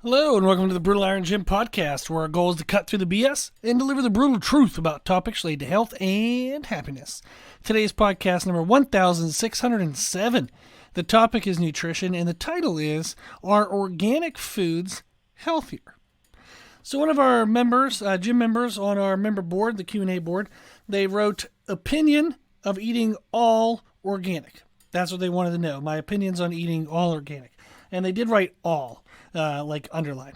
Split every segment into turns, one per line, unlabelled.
Hello, and welcome to the Brutal Iron Gym podcast, where our goal is to cut through the BS and deliver the brutal truth about topics related to health and happiness. Today's podcast number 1607. The topic is nutrition, and the title is, Are Organic Foods Healthier? So one of our members, gym members on our member board, the Q&A board, they wrote, opinion of eating all organic. That's what they wanted to know, my opinions on eating all organic. And they did write all. Like underlined.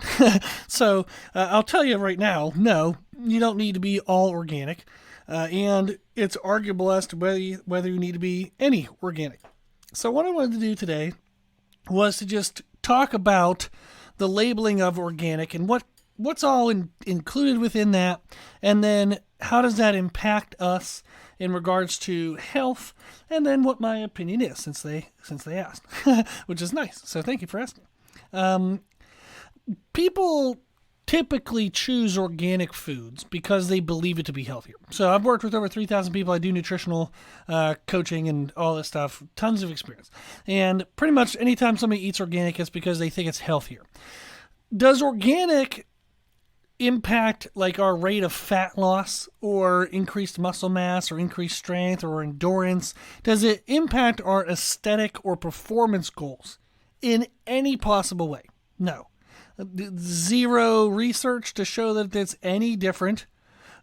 So I'll tell you right now, no, you don't need to be all organic. And it's arguable as to whether you need to be any organic. So what I wanted to do today was to just talk about the labeling of organic and what's all included within that. And then how does that impact us in regards to health, and then what my opinion is since they asked, which is nice. So thank you for asking. People typically choose organic foods because they believe it to be healthier. So I've worked with over 3,000 people. I do nutritional coaching and all this stuff, tons of experience. And pretty much anytime somebody eats organic, it's because they think it's healthier. Does organic impact like our rate of fat loss or increased muscle mass or increased strength or endurance? Does it impact our aesthetic or performance goals in any possible way? No. Zero research to show that it's any different.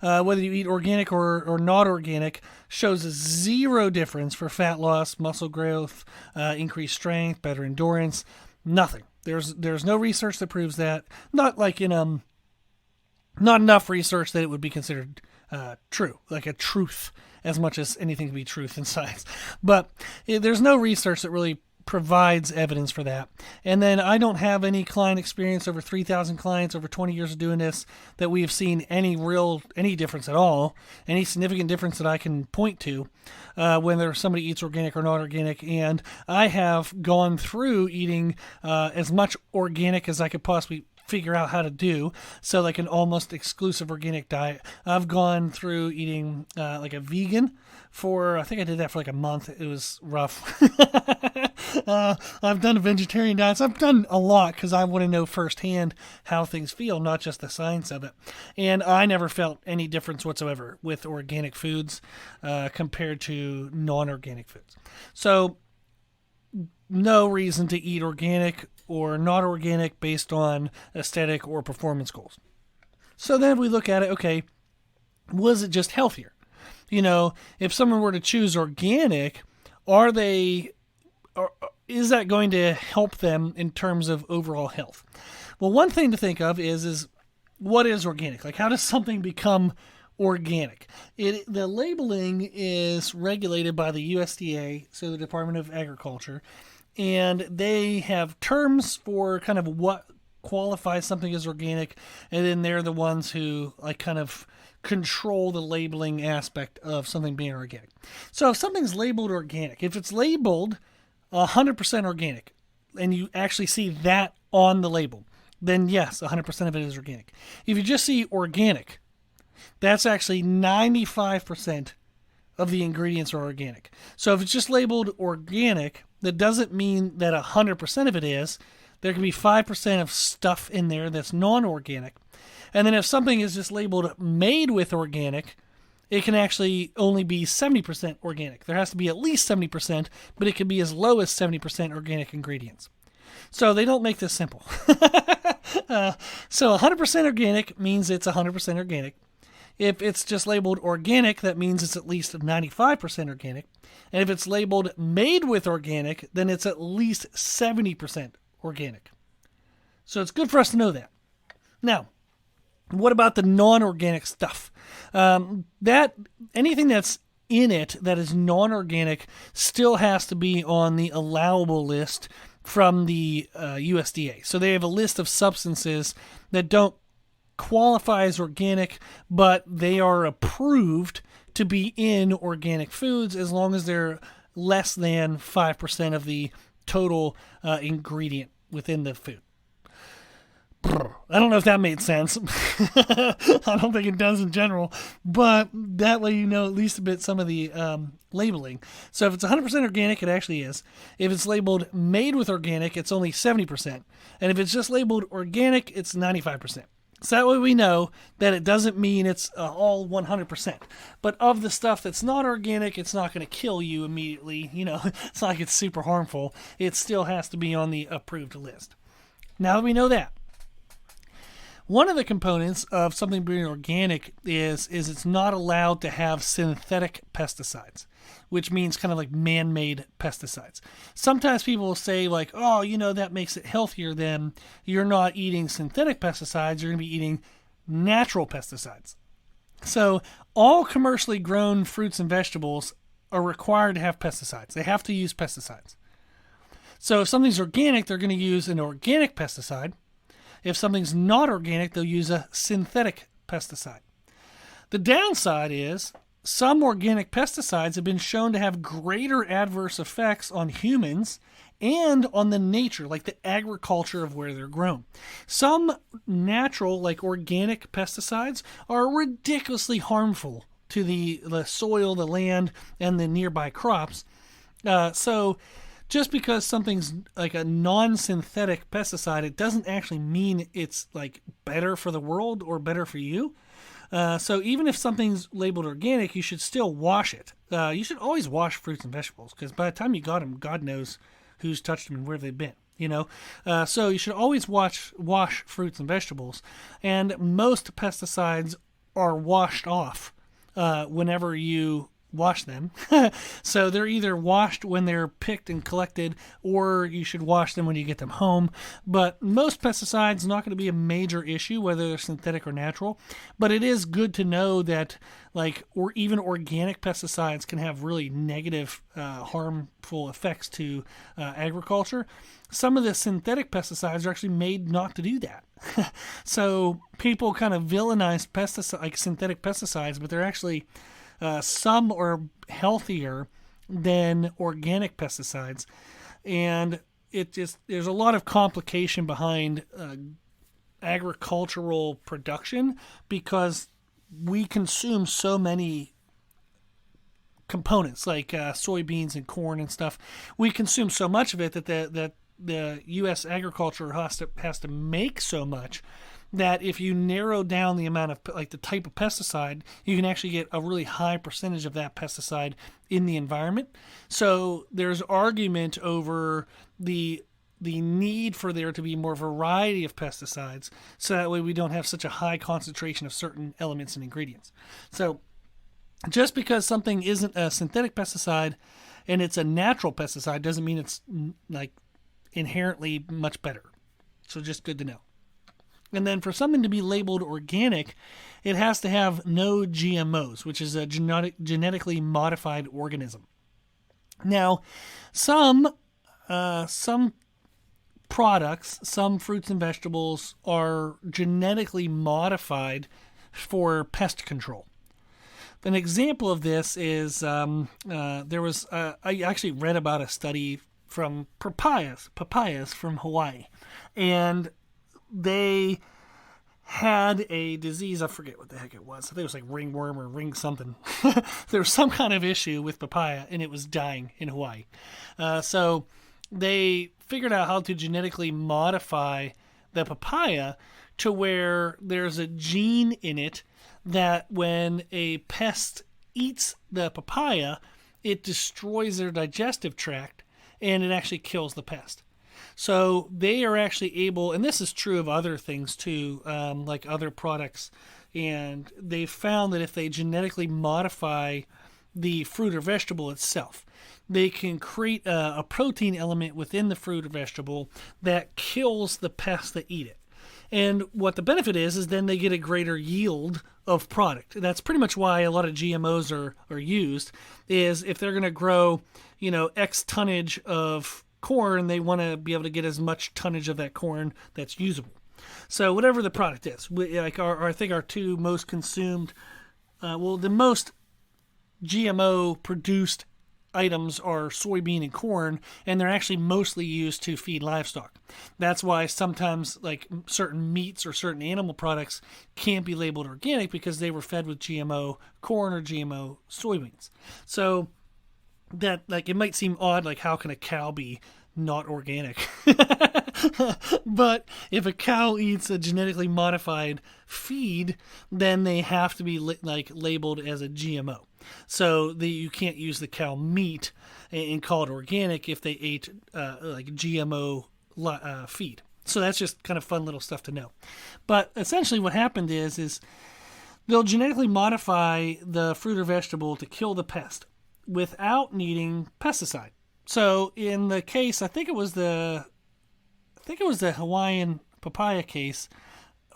Whether you eat organic or not organic shows a zero difference for fat loss, muscle growth, increased strength, better endurance. Nothing. There's no research that proves that. Not like not enough research that it would be considered true, like a truth, as much as anything can be truth in science. But there's no research that really provides evidence for that. And then I don't have any client experience, over 3,000 clients, over 20 years of doing this, that we have seen any difference at all, any significant difference that I can point to whether somebody eats organic or not organic. And I have gone through eating as much organic as I could possibly figure out how to do, so like an almost exclusive organic diet. I've gone through eating like a vegan for, I think I did that for like a month. It was rough. I've done vegetarian diets. I've done a lot because I want to know firsthand how things feel, not just the science of it. And I never felt any difference whatsoever with organic foods compared to non-organic foods. So no reason to eat organic or not organic based on aesthetic or performance goals. So then we look at it, okay, was it just healthier? If someone were to choose organic, is that going to help them in terms of overall health? Well, one thing to think of is what is organic? Like, how does something become organic? The labeling is regulated by the USDA, so the Department of Agriculture, and they have terms for kind of what qualifies something as organic, and then they're the ones who like kind of control the labeling aspect of something being organic. So if something's labeled organic, if it's labeled 100% organic, and you actually see that on the label, then yes, 100% of it is organic. If you just see organic, that's actually 95% of the ingredients are organic. So if it's just labeled organic, that doesn't mean that 100% of it is. There can be 5% of stuff in there that's non-organic. And then if something is just labeled made with organic, it can actually only be 70% organic. There has to be at least 70%, but it can be as low as 70% organic ingredients. So they don't make this simple. So 100% organic means it's 100% organic. If it's just labeled organic, that means it's at least 95% organic. And if it's labeled made with organic, then it's at least 70% organic. So it's good for us to know that. Now, what about the non-organic stuff? Anything that's in it that is non-organic still has to be on the allowable list from the USDA. So they have a list of substances that don't qualify as organic, but they are approved to be in organic foods as long as they're less than 5% of the total ingredient within the food. I don't know if that made sense. I don't think it does in general, but that way you know at least a bit some of the labeling. So if it's 100% organic, it actually is. If it's labeled made with organic, it's only 70%. And if it's just labeled organic, it's 95%. So that way we know that it doesn't mean it's all 100%. But of the stuff that's not organic, it's not going to kill you immediately. You know, it's not like it's super harmful. It still has to be on the approved list. Now that we know that, one of the components of something being organic is it's not allowed to have synthetic pesticides, which means kind of like man-made pesticides. Sometimes people will say like, oh, you know, that makes it healthier, then you're not eating synthetic pesticides, you're going to be eating natural pesticides. So all commercially grown fruits and vegetables are required to have pesticides. They have to use pesticides. So if something's organic, they're going to use an organic pesticide. If something's not organic, they'll use a synthetic pesticide. The downside is some organic pesticides have been shown to have greater adverse effects on humans and on the nature, like the agriculture of where they're grown. Some natural, like organic pesticides, are ridiculously harmful to the soil, the land, and the nearby crops. So just because something's like a non-synthetic pesticide, it doesn't actually mean it's like better for the world or better for you. So even if something's labeled organic, you should still wash it. You should always wash fruits and vegetables, because by the time you got them, God knows who's touched them and where they've been. You know, so you should always wash fruits and vegetables. And most pesticides are washed off whenever you wash them. So they're either washed when they're picked and collected, or you should wash them when you get them home. But most pesticides not going to be a major issue, whether they're synthetic or natural. But it is good to know that, like, or even organic pesticides can have really negative, harmful effects to agriculture. Some of the synthetic pesticides are actually made not to do that. So people kind of villainize like synthetic pesticides, but they're actually some are healthier than organic pesticides, and there's a lot of complication behind agricultural production, because we consume so many components like soybeans and corn and stuff. We consume so much of it that the U.S. agriculture has to make so much that if you narrow down the amount of, like, the type of pesticide, you can actually get a really high percentage of that pesticide in the environment. So there's argument over the need for there to be more variety of pesticides, so that way we don't have such a high concentration of certain elements and ingredients. So just because something isn't a synthetic pesticide and it's a natural pesticide doesn't mean it's like inherently much better. So just good to know. And then for something to be labeled organic, it has to have no GMOs, which is a genetically modified organism. Now, some products, some fruits and vegetables are genetically modified for pest control. An example of this is I actually read about a study from papayas from Hawaii, and they had a disease. I forget what the heck it was. I think it was like ringworm or ring something. There was some kind of issue with papaya, and it was dying in Hawaii. So they figured out how to genetically modify the papaya to where there's a gene in it that when a pest eats the papaya, it destroys their digestive tract, and it actually kills the pest. So they are actually able, and this is true of other things too, like other products, and they found that if they genetically modify the fruit or vegetable itself, they can create a protein element within the fruit or vegetable that kills the pests that eat it. And what the benefit is then they get a greater yield of product. That's pretty much why a lot of GMOs are used, is if they're going to grow, X tonnage of corn, they want to be able to get as much tonnage of that corn that's usable. So whatever the product is, I think our two most consumed, the most GMO produced items are soybean and corn, and they're actually mostly used to feed livestock. That's why sometimes like certain meats or certain animal products can't be labeled organic because they were fed with GMO corn or GMO soybeans. So that, like, it might seem odd, like how can a cow be not organic? But if a cow eats a genetically modified feed, then they have to be labeled as a GMO. So you can't use the cow meat and call it organic if they ate like GMO feed. So that's just kind of fun little stuff to know. But essentially what happened is they'll genetically modify the fruit or vegetable to kill the pest without needing pesticide. So in the case, I think it was the Hawaiian papaya case.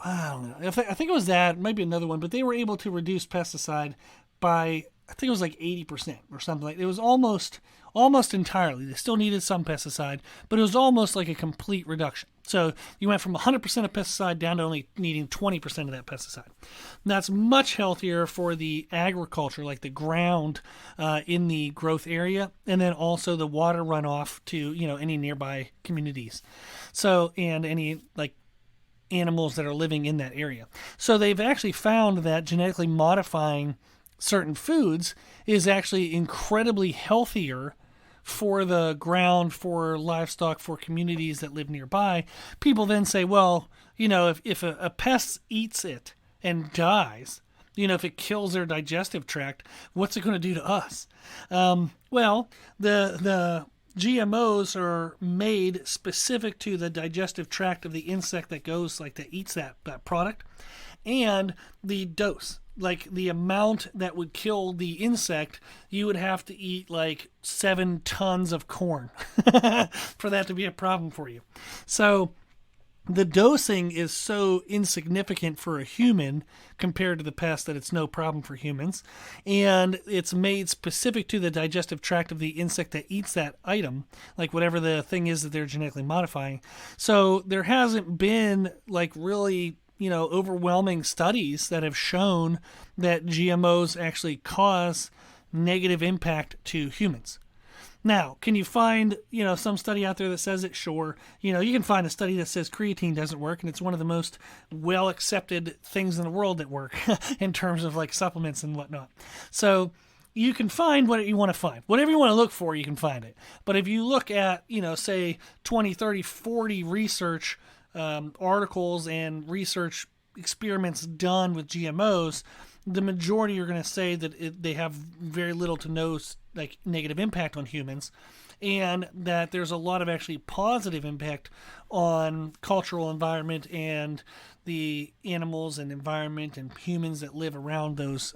I don't know. I think it was that, maybe another one, but they were able to reduce pesticide by, I think it was like 80% or something like that. It was almost entirely. They still needed some pesticide, but it was almost like a complete reduction. So you went from 100% of pesticide down to only needing 20% of that pesticide. And that's much healthier for the agriculture, like the ground in the growth area, and then also the water runoff to any nearby communities. So, and any like animals that are living in that area. So they've actually found that genetically modifying certain foods is actually incredibly healthier for the ground, for livestock, for communities that live nearby. People then say, well, if a pest eats it and dies, if it kills their digestive tract, what's it going to do to us? Well, the GMOs are made specific to the digestive tract of the insect that eats that product, and the dose. Like the amount that would kill the insect, you would have to eat like 7 tons of corn for that to be a problem for you. So the dosing is so insignificant for a human compared to the pest that it's no problem for humans. And it's made specific to the digestive tract of the insect that eats that item, like whatever the thing is that they're genetically modifying. So there hasn't been like really overwhelming studies that have shown that GMOs actually cause negative impact to humans. Now, can you find, some study out there that says it? Sure. You can find a study that says creatine doesn't work, and it's one of the most well-accepted things in the world that work in terms of like supplements and whatnot. So you can find what you want to find. Whatever you want to look for, you can find it. But if you look at, say 20, 30, 40 research articles and research experiments done with GMOs, the majority are going to say that they have very little to no negative impact on humans, and that there's a lot of actually positive impact on cultural environment and the animals and environment and humans that live around those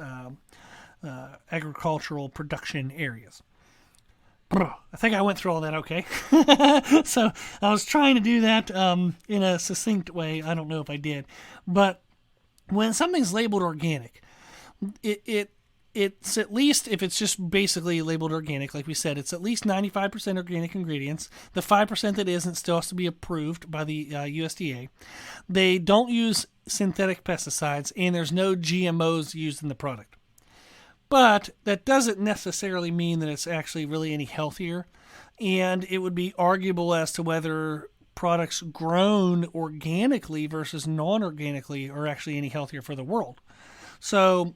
agricultural production areas. I think I went through all that okay. So I was trying to do that in a succinct way. I don't know if I did. But when something's labeled organic, it's at least, if it's just basically labeled organic, like we said, it's at least 95% organic ingredients. The 5% that isn't still has to be approved by the USDA. They don't use synthetic pesticides, and there's no GMOs used in the product. But that doesn't necessarily mean that it's actually really any healthier. And it would be arguable as to whether products grown organically versus non-organically are actually any healthier for the world. So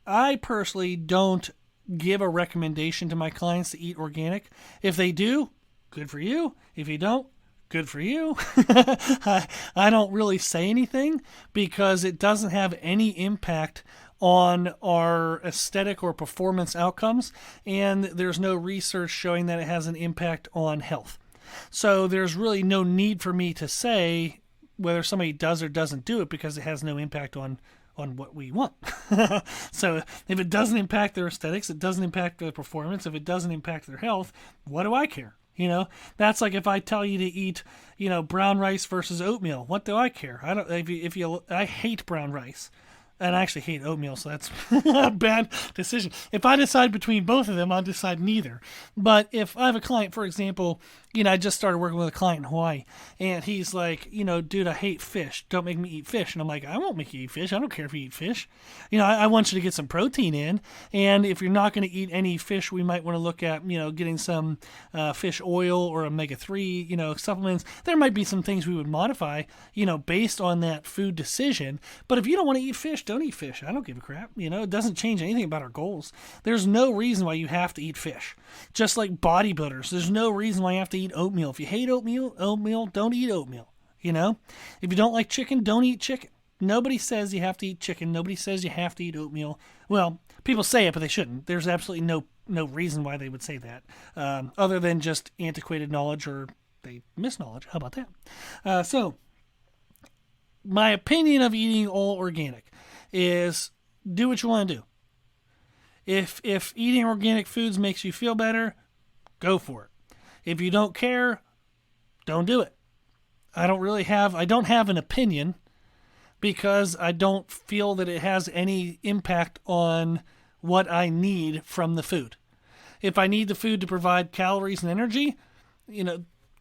I personally don't give a recommendation to my clients to eat organic. If they do, good for you. If you don't, good for you. I don't really say anything because it doesn't have any impact on our aesthetic or performance outcomes, and there's no research showing that it has an impact on health. So there's really no need for me to say whether somebody does or doesn't do it because it has no impact on what we want. So if it doesn't impact their aesthetics, it doesn't impact their performance, if it doesn't impact their health, what do I care? That's like if I tell you to eat, brown rice versus oatmeal. What do I care? I don't. I hate brown rice. And I actually hate oatmeal, so that's a bad decision. If I decide between both of them, I'll decide neither. But if I have a client, for example, I just started working with a client in Hawaii, and he's like, dude, I hate fish. Don't make me eat fish. And I'm like, I won't make you eat fish. I don't care if you eat fish. I want you to get some protein in. And if you're not going to eat any fish, we might want to look at, getting some fish oil or omega-3, supplements. There might be some things we would modify, based on that food decision. But if you don't want to eat fish, don't eat fish. I don't give a crap. It doesn't change anything about our goals. There's no reason why you have to eat fish. Just like bodybuilders, there's no reason why you have to eat oatmeal. If you hate oatmeal, don't eat oatmeal. If you don't like chicken, don't eat chicken. Nobody says you have to eat chicken. Nobody says you have to eat oatmeal. Well, people say it, but they shouldn't. There's absolutely no reason why they would say that, other than just antiquated knowledge, or they miss knowledge. How about that? So, my opinion of eating all organic is do what you want to do. If eating organic foods makes you feel better, go for it. If you don't care, don't do it. I don't have an opinion, because I don't feel that it has any impact on what I need from the food. If I need the food to provide calories and energy,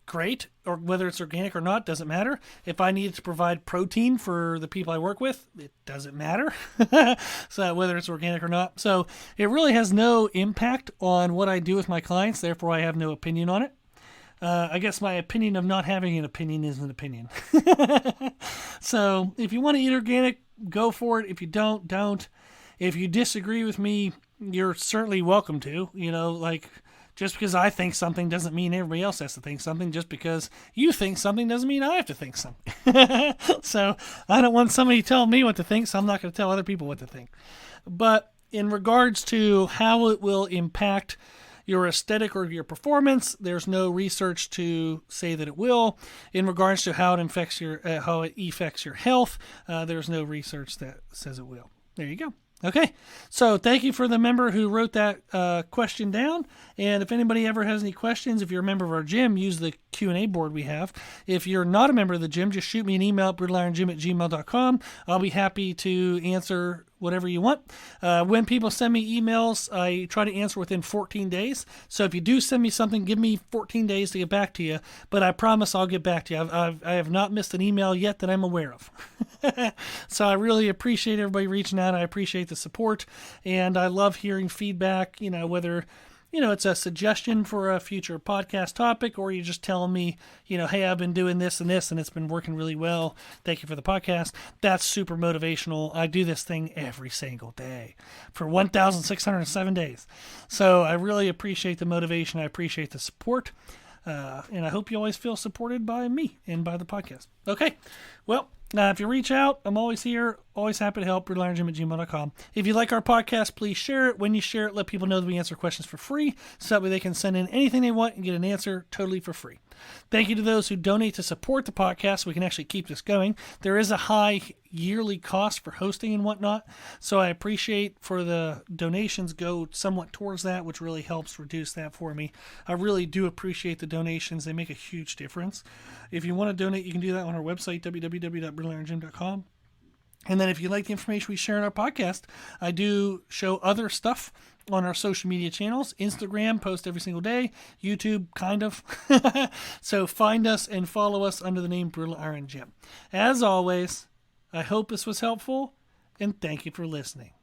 great. Or whether it's organic or not, doesn't matter. If I need it to provide protein for the people I work with, it doesn't matter. So whether it's organic or not. So it really has no impact on what I do with my clients. Therefore, I have no opinion on it. I guess my opinion of not having an opinion is an opinion. So if you want to eat organic, go for it. If you don't. If you disagree with me, you're certainly welcome to. Just because I think something doesn't mean everybody else has to think something. Just because you think something doesn't mean I have to think something. So I don't want somebody telling me what to think, so I'm not going to tell other people what to think. But in regards to how it will impact your aesthetic or your performance, there's no research to say that it will. In regards to how it affects your health, there's no research that says it will. There you go. Okay, so thank you for the member who wrote that question down. And if anybody ever has any questions, if you're a member of our gym, use the Q&A board we have. If you're not a member of the gym, just shoot me an email at brutalirongym@gmail.com. I'll be happy to answer whatever you want. When people send me emails, I try to answer within 14 days. So if you do send me something, give me 14 days to get back to you. But I promise I'll get back to you. I have not missed an email yet that I'm aware of. So I really appreciate everybody reaching out. I appreciate the support. And I love hearing feedback, whether it's a suggestion for a future podcast topic, or you're just telling me, hey, I've been doing this and this, and it's been working really well. Thank you for the podcast. That's super motivational. I do this thing every single day for 1,607 days. So I really appreciate the motivation. I appreciate the support. And I hope you always feel supported by me and by the podcast. Okay. Well, if you reach out, I'm always here, always happy to help, brutalirongym@gmail.com. If you like our podcast, please share it. When you share it, let people know that we answer questions for free, so that way they can send in anything they want and get an answer totally for free. Thank you to those who donate to support the podcast so we can actually keep this going. There is a high yearly cost for hosting and whatnot, so I appreciate for the donations go somewhat towards that, which really helps reduce that for me. I really do appreciate the donations. They make a huge difference. If you want to donate, you can do that on our website, www.brutalirongym.com. And then if you like the information we share in our podcast, I do show other stuff on our social media channels. Instagram, post every single day. YouTube, kind of. So find us and follow us under the name Brutal Iron Gym. As always, I hope this was helpful, and thank you for listening.